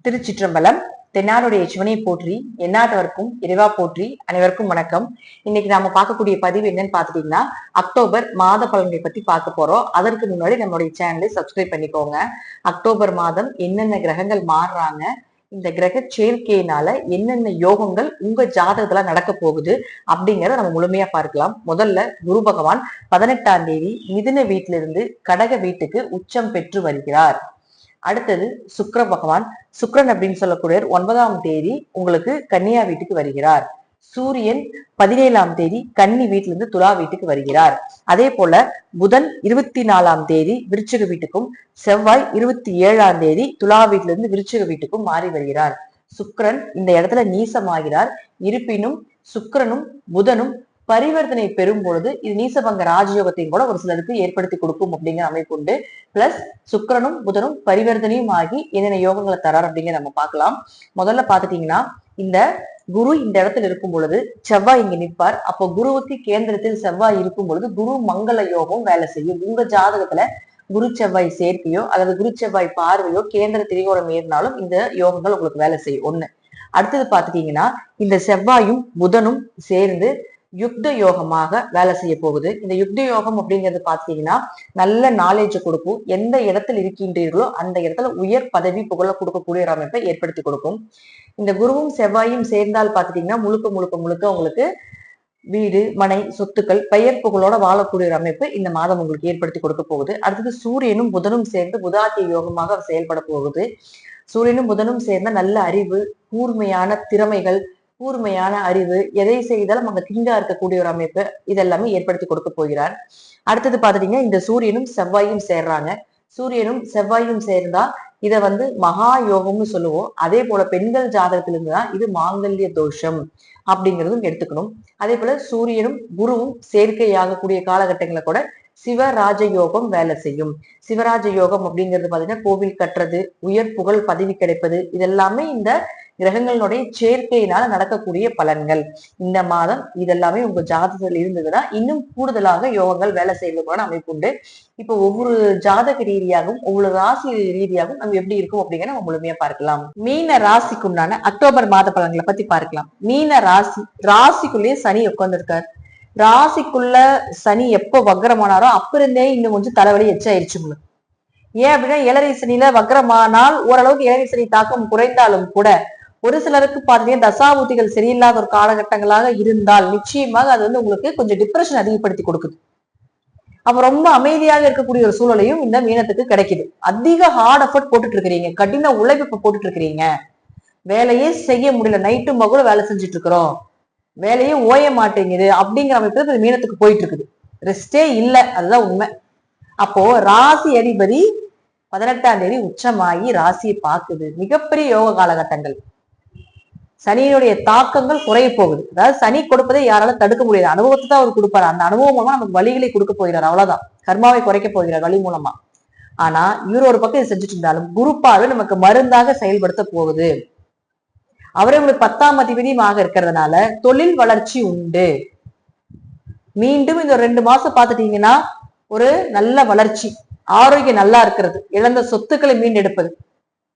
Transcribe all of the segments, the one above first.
திருச்சிற்றம்பலம். தென்னாடுடைய சிவனை போற்றி, எந்நாட்டவர்க்கும் இறைவா போற்றி. அனைவருக்கும் வணக்கம். இன்னைக்கு நாம பார்க்கக்கூடிய பதிவு என்னன்னு பாத்துட்டீங்கன்னா, அக்டோபர் மாத பலன்களை பத்தி பார்க்க போறோம். அதற்கு முன்னாடி நம்மளுடைய சேனலை சப்ஸ்கிரைப் பண்ணிக்கோங்க. அக்டோபர் மாதம் என்னென்ன கிரகங்கள் மாறுறாங்க, இந்த கிரக சேர்க்கையினால என்னென்ன யோகங்கள் உங்க ஜாதகத்துல நடக்க போகுது அப்படிங்கிறத நம்ம முழுமையா பார்க்கலாம். முதல்ல குரு பகவான் 18ஆம் தேதி மிதுன வீட்டிலிருந்து கடக வீட்டுக்கு உச்சம் பெற்று வருகிறார். அடுத்தது சுக்கிர பகவான், சுக்கிரன் அப்படின்னு சொல்லக்கூடிய 9ஆம் தேதி உங்களுக்கு கன்னியா வீட்டுக்கு வருகிறார். சூரியன் 17ஆம் தேதி கன்னி வீட்டிலிருந்து துலா வீட்டுக்கு வருகிறார். அதே போல புதன் 24ஆம் தேதி விருச்சிக வீட்டுக்கும், செவ்வாய் 27ஆம் தேதி துலா வீட்டிலிருந்து விருச்சிக வீட்டுக்கும் மாறி வருகிறார். சுக்கிரன் இந்த இடத்துல நீசமாகிறார். இருப்பினும் சுக்கிரனும் புதனும் பரிவர்த்தனை பெறும் பொழுது இது நீசபங்க ராஜயோகத்தையும் கூட ஒரு சிலருக்கு ஏற்படுத்தி கொடுக்கும் அப்படிங்கிற அமைப்பு உண்டு. பிளஸ் சுக்கிரனும் புதனும் பரிவர்த்தனையும் ஆகி என்னென்ன யோகங்களை தரார் அப்படிங்கிற நம்ம பார்க்கலாம். முதல்ல பாத்துட்டீங்கன்னா, இந்த குரு இந்த இடத்துல இருக்கும் பொழுது செவ்வாய் இங்க நிற்பார். அப்போ குருவுக்கு கேந்திரத்தில் செவ்வாய் இருக்கும் பொழுது குரு மங்கள யோகம் வேலை செய்யும். உங்க ஜாதகத்துல குரு செவ்வாய் சேர்க்கையோ அல்லது குரு செவ்வாய் பார்வையோ கேந்திர திரிகோணம் ஏறினாலும் இந்த யோகங்கள் உங்களுக்கு வேலை செய்யும். ஒண்ணு. அடுத்தது பாத்துட்டீங்கன்னா, இந்த செவ்வாயும் புதனும் சேர்ந்து யுக்த யோகமாக வேலை செய்ய போகுது. இந்த யுக்த யோகம் அப்படிங்கிறது பாத்தீங்கன்னா, நல்ல நாலேஜ் கொடுக்கும். எந்த இடத்துல இருக்கின்றீர்களோ அந்த இடத்துல உயர் பதவி புகழ கொடுக்கக்கூடிய ஒரு அமைப்பை ஏற்படுத்தி கொடுக்கும். இந்த குருவும் செவ்வாயும் சேர்ந்தால் பாத்துட்டீங்கன்னா, முழுக்க முழுக்க முழுக்க உங்களுக்கு வீடு மனை சொத்துக்கள் பெயர் புகழோட வாழக்கூடிய ஒரு அமைப்பு இந்த மாதம் உங்களுக்கு ஏற்படுத்தி கொடுக்க போகுது. அடுத்தது சூரியனும் புதனும் சேர்ந்து புதாத்திய யோகமாக செயல்பட போகுது. சூரியனும் புதனும் சேர்ந்த நல்ல அறிவு, கூர்மையான திறமைகள், கூர்மையான அறிவு, எதை செய்தாலும் அங்க திங்கா இருக்கக்கூடிய ஒரு அமைப்பு இதெல்லாமே ஏற்படுத்தி கொடுக்க போகிறார். அடுத்தது பாத்துட்டீங்கன்னா, இந்த சூரியனும் செவ்வாயும் சேர்றாங்க. சூரியனும் செவ்வாயும் சேர்ந்தா இதை மகா யோகம்னு சொல்லுவோம். அதே போல பெண்கள் ஜாதகத்திலிருந்து தான் இது மாங்கல்ய தோஷம் அப்படிங்கிறதும் எடுத்துக்கணும். அதே போல சூரியனும் குருவும் சேர்க்கையாகக்கூடிய காலகட்டங்களை கூட சிவராஜ யோகம் வேலை செய்யும். சிவராஜ யோகம் அப்படிங்கிறது பாத்தீங்கன்னா, கோவில் கட்டுறது, உயர் புகழ் பதவி கிடைப்பது, இதெல்லாமே இந்த கிரகங்களுடைய சேர்க்கையினால நடக்கக்கூடிய பலன்கள். இந்த மாதம் இதெல்லாமே உங்க ஜாதகத்தில் இருந்ததுன்னா இன்னும் கூடுதலாக யோகங்கள் வேலை செய்வதற்கான அமைப்பு உண்டு. இப்போ ஒவ்வொரு ஜாதக ரீதியாகவும் ஒவ்வொரு ராசி ரீதியாகவும் நம்ம எப்படி இருக்கும் அப்படிங்கிற நம்ம முழுமையா பார்க்கலாம். மீன ராசிக்குண்டான அக்டோபர் மாத பலன்களை பத்தி பார்க்கலாம். மீன ராசிக்குள்ளேயே சனி உட்கார்ந்துருக்காரு. ராசிக்குள்ள சனி எப்போ வக்ரமானாரோ அப்ப இருந்தே இன்னும் கொஞ்சம் தலைவலி எச்சாயிருச்சு உங்களுக்கு. ஏன் அப்படின்னா, ஏழரை சனியில வக்ரமானால் ஓரளவுக்கு ஏழரை சனி தாக்கம் குறைந்தாலும் கூட ஒரு சிலருக்கு பாத்தீங்கன்னா தசாபுத்திகள் சரியில்லாத ஒரு காலகட்டங்களாக இருந்தால் நிச்சயமாக அது உங்களுக்கு கொஞ்சம் டிப்ரெஷன் அதிகப்படுத்தி கொடுக்குது. அப்ப ரொம்ப அமைதியாக இருக்கக்கூடிய ஒரு சூழலையும் இந்த மீனத்துக்கு கிடைக்குது. அதிக ஹார்ட் எஃபர்ட் போட்டுட்டு இருக்கிறீங்க, கடின உழைப்பு போட்டுட்டு இருக்கிறீங்க, வேலையே செய்ய முடியல, நைட்டும் மகளும் வேலை செஞ்சுட்டு இருக்கிறோம், வேலையே ஓய மாட்டேங்குது அப்படிங்கிற அமைப்பு மீனத்துக்கு போயிட்டு இருக்குது. ரெஸ்டே இல்லை, அதுதான் உண்மை. அப்போ ராசி அதிபதி 18ஆம் தேதி உச்சமாகி ராசியை பார்க்குது. மிகப்பெரிய யோக காலகட்டங்கள். சனியினுடைய தாக்கங்கள் குறைய போகுது. அதாவது சனி கொடுப்பதை யாரால தடுக்க முடியாது. அனுபவத்தை தான் அவர் கொடுப்பாரு. அந்த அனுபவம் மூலமா நமக்கு வழிகளை கொடுக்க போகிறார். அவ்வளவுதான். கர்மாவை குறைக்க போகிறார் வழி மூலமா. ஆனா இவர் ஒரு பக்கம் செஞ்சுட்டு இருந்தாலும் குருப்பாவே நமக்கு மருந்தாக செயல்படுத்த போகுது. அவரே உங்களுக்கு 10ஆம் அதிபதியுமாக இருக்கிறதுனால தொழில் வளர்ச்சி உண்டு. மீண்டும் இந்த 2 மாசம் பாத்துட்டீங்கன்னா ஒரு நல்ல வளர்ச்சி, ஆரோக்கியம் நல்லா இருக்கிறது, இழந்த சொத்துக்களை மீண்டெடுப்பது,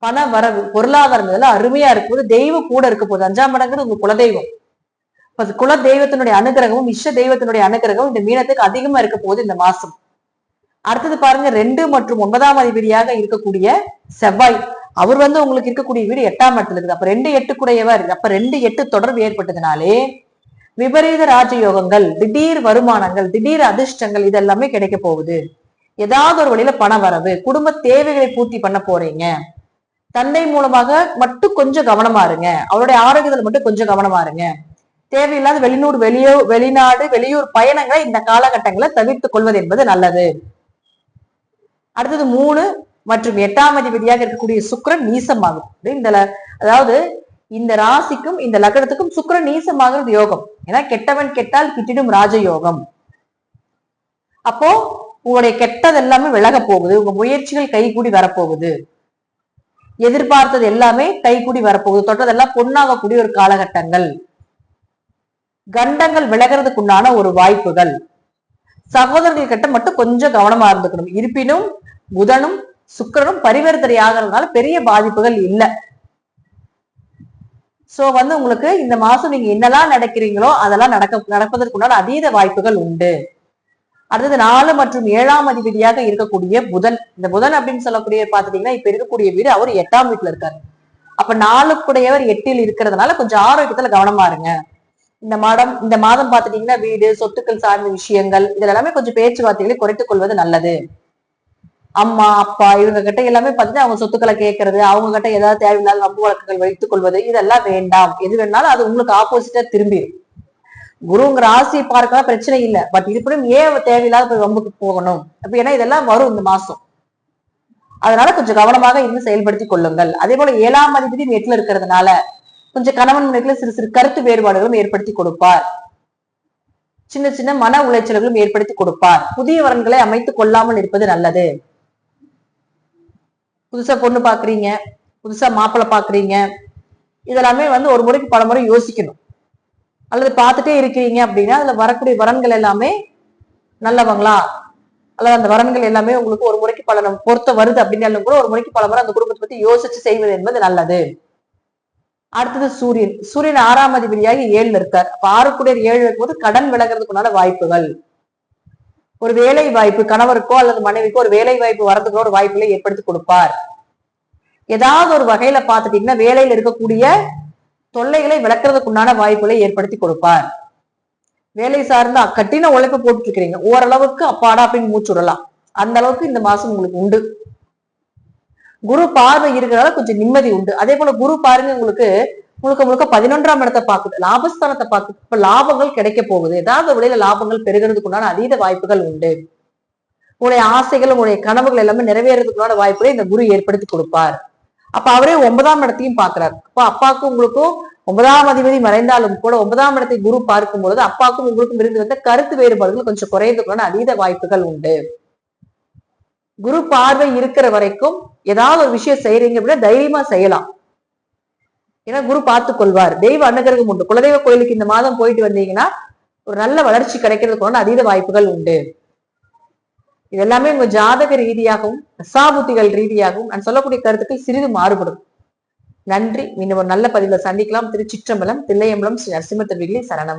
பண வரவு, பொருளாதாரம் இதெல்லாம் அருமையா இருக்கும்போது தெய்வம் கூட இருக்க போகுது. 5ஆம் இடங்கிறது உங்க குலதெய்வம். குல தெய்வத்தினுடைய அனுகிரகமும் இஷ்ட தெய்வத்தினுடைய அனுகிரகமும் இந்த மீனத்துக்கு அதிகமா இருக்க போகுது இந்த மாசம். அடுத்தது பாருங்க, 2 மற்றும் 9ஆம் அதிபதியாக இருக்கக்கூடிய செவ்வாய், அவர் உங்களுக்கு இருக்கக்கூடிய வீடு 8ஆம் இடத்துல இருக்குது. அப்ப 2 8 கூடையவர். அப்ப 2 8 தொடர்பு ஏற்பட்டதுனாலே விபரீத ராஜயோகங்கள், திடீர் வருமானங்கள், திடீர் அதிர்ஷ்டங்கள் இதெல்லாமே கிடைக்க போகுது. ஏதாவது ஒரு வழியில பண வரவு, குடும்ப தேவைகளை பூர்த்தி பண்ண போறீங்க. தந்தை மூலமாக மட்டும் கொஞ்சம் கவனமா இருங்க. அவருடைய ஆரோக்கியத்துல மட்டும் கொஞ்சம் கவனமா இருங்க. தேவையில்லாத வெளிநாடு வெளியூர் பயணங்களை இந்த காலகட்டங்களை தவிர்த்துக் கொள்வது என்பது நல்லது. அடுத்தது 3 மற்றும் 8ஆம் அதிபதியாக இருக்கக்கூடிய சுக்கிரன் நீசமாகும். அதாவது இந்த ராசிக்கும் இந்த லக்னத்துக்கும் சுக்கிரன் நீசமாகிறது யோகம். ஏன்னா கெட்டவன் கெட்டால் கிட்டிடும் ராஜயோகம். அப்போ உங்களுடைய கெட்டது எல்லாமே விலக போகுது. உங்க முயற்சிகள் கைகூடி வரப்போகுது. எதிர்பார்த்தது எல்லாமே கைகூடி வரப்போகுது. தொட்டதெல்லாம் பொன்னாகக்கூடிய ஒரு காலகட்டங்கள். கண்டங்கள் விலகிறதுக்குண்டான ஒரு வாய்ப்புகள். சகோதரர்கள் கிட்ட மட்டும் கொஞ்சம் கவனமா இருந்துக்கணும். இருப்பினும் புதனும் சுக்கிரனும் பரிவர்த்தனை ஆகிறதுனால பெரிய பாதிப்புகள் இல்லை. சோ உங்களுக்கு இந்த மாசம் நீங்க என்னெல்லாம் நடக்கிறீங்களோ அதெல்லாம் நடப்பதற்குண்டான அதீத வாய்ப்புகள் உண்டு. அடுத்தது 4 மற்றும் 7ஆம் அதிபதியாக இருக்கக்கூடிய புதன். இந்த புதன் அப்படின்னு சொல்லக்கூடிய பாத்துட்டீங்கன்னா இப்ப இருக்கக்கூடிய வீடு அவர் 8ஆம் வீட்டுல இருக்காரு. அப்ப 4 8ல் இருக்கிறதுனால கொஞ்சம் ஆரோக்கியத்துல கவனமா இருங்க. இந்த மாதம் பாத்துட்டீங்கன்னா வீடு சொத்துக்கள் சார்ந்த விஷயங்கள் இதுல எல்லாமே கொஞ்சம் பேச்சுவார்த்தைகளை குறைத்துக் கொள்வது நல்லது. அம்மா அப்பா இவங்க கிட்ட எல்லாமே பாத்தீங்கன்னா அவங்க சொத்துக்களை கேட்கறது, அவங்க கிட்ட ஏதாவது தேவையில்லாத வம்பு வழக்குகள் வைத்துக் கொள்வது இதெல்லாம் வேண்டாம். எது வேணாலும் அது உங்களுக்கு ஆப்போசிட்டா திரும்பிடும். குருங்கிற ராசியை பார்க்கலாம் பிரச்சனை இல்லை. பட் இருப்பினும் ஏன் தேவையில்லாத போய் வம்புக்கு போகணும் அப்ப ஏன்னா இதெல்லாம் வரும் இந்த மாசம். அதனால கொஞ்சம் கவனமாக இருந்து செயல்படுத்திக் கொள்ளுங்கள். அதே போல 7ஆம் அதிபதி 8ல இருக்கிறதுனால கொஞ்சம் கணவன் மனைவில சிறு சிறு கருத்து வேறுபாடுகளும் ஏற்படுத்தி கொடுப்பார். சின்ன சின்ன மன உளைச்சல்களும் ஏற்படுத்தி கொடுப்பார். புதிய வரன்களை அமைத்துக் கொள்ளாமல் இருப்பது நல்லது. புதுசா பொண்ணு பாக்குறீங்க, புதுசா மாப்பிள்ளை பாக்குறீங்க, இதெல்லாமே ஒரு முறைக்கு பல முறை யோசிக்கணும். அல்லது பார்த்துட்டே இருக்கிறீங்க அப்படின்னா அதுல வரக்கூடிய வரன்கள் எல்லாமே நல்லவங்களா, அல்லது அந்த வரன்கள் எல்லாமே உங்களுக்கு ஒரு முறைக்கு பல பொருத்த வருது அப்படின்னாலும் கூட ஒரு முறைக்கு பல முறை அந்த குடும்பத்தை பத்தி யோசிச்சு செய்வது என்பது நல்லது. அடுத்தது சூரியன். சூரியன் 6ஆம் அதிபதியாக 7ல இருக்கார். அப்ப 6 7 இருக்கும்போது கடன் விலகிறதுக்குண்டான வாய்ப்புகள், ஒரு வேலை வாய்ப்பு, கணவருக்கோ அல்லது மனைவிக்கோ ஒரு வேலை வாய்ப்பு வரதுக்கு ஒரு வாய்ப்புகளை ஏற்படுத்தி கொடுப்பார். ஏதாவது ஒரு வகையில பாத்துட்டீங்கன்னா வேலையில இருக்கக்கூடிய தொல்லைகளை விளக்குறதுக்குண்டான வாய்ப்புகளை ஏற்படுத்தி கொடுப்பார். வேலை சார்ந்த கட்டின உழைப்பு போட்டு இருக்கிறீங்க, ஓரளவுக்கு அப்பாடா அப்படின்னு மூச்சு விடலாம். அந்த அளவுக்கு இந்த மாசம் உங்களுக்கு உண்டு. குரு பார்வை இருக்கிறதால கொஞ்சம் நிம்மதி உண்டு. அதே போல குரு பாருங்க உங்களுக்கு முழுக்க முழுக்க 11ஆம் இடத்தை பார்க்குது, லாபஸ்தானத்தை பார்க்குது. இப்ப லாபங்கள் கிடைக்க போகுது. ஏதாவது வழியில லாபங்கள் பெருகிறதுக்குண்டான அதீத வாய்ப்புகள் உண்டு. உங்களுடைய ஆசைகள் உங்களுடைய கனவுகள் எல்லாமே நிறைவேறதுக்குண்டான வாய்ப்புகளை இந்த குரு ஏற்படுத்தி கொடுப்பார். அப்ப அவரே 9ஆம் இடத்தையும் பாக்குறாரு. அப்ப அப்பாவுக்கும் உங்களுக்கும் 9ஆம் அதிபதி மறைந்தாலும் கூட 9ஆம் இடத்தை குரு பார்க்கும் பொழுது அப்பாவுக்கும் உங்களுக்கும் இருந்து வந்த கருத்து வேறுபாடுகள் கொஞ்சம் குறையதுக்குள்ள அதீத வாய்ப்புகள் உண்டு. குரு பார்வை இருக்கிற வரைக்கும் ஏதாவது ஒரு விஷயம் செய்யறீங்க அப்படின்னா தைரியமா செய்யலாம். ஏன்னா குரு பார்த்து கொள்வார். தெய்வ அனுகிரகம் உண்டு. குலதெய்வ கோயிலுக்கு இந்த மாதம் போயிட்டு வந்தீங்கன்னா ஒரு நல்ல வளர்ச்சி கிடைக்கிறதுக்குள்ள அதீத வாய்ப்புகள் உண்டு. இது எல்லாமே உங்க ஜாதக ரீதியாகவும் தசாபுத்திகள் ரீதியாகவும் நான் சொல்லக்கூடிய கருத்துக்கள் சிறிது மாறுபடும். நன்றி. மீண்டும் ஒரு நல்ல பதிவுல சந்திக்கலாம். திருச்சிற்றம்பலம், தில்லையம்பலம், ஸ்ரீ நரசிம்ம திருவிகளே சரணம்.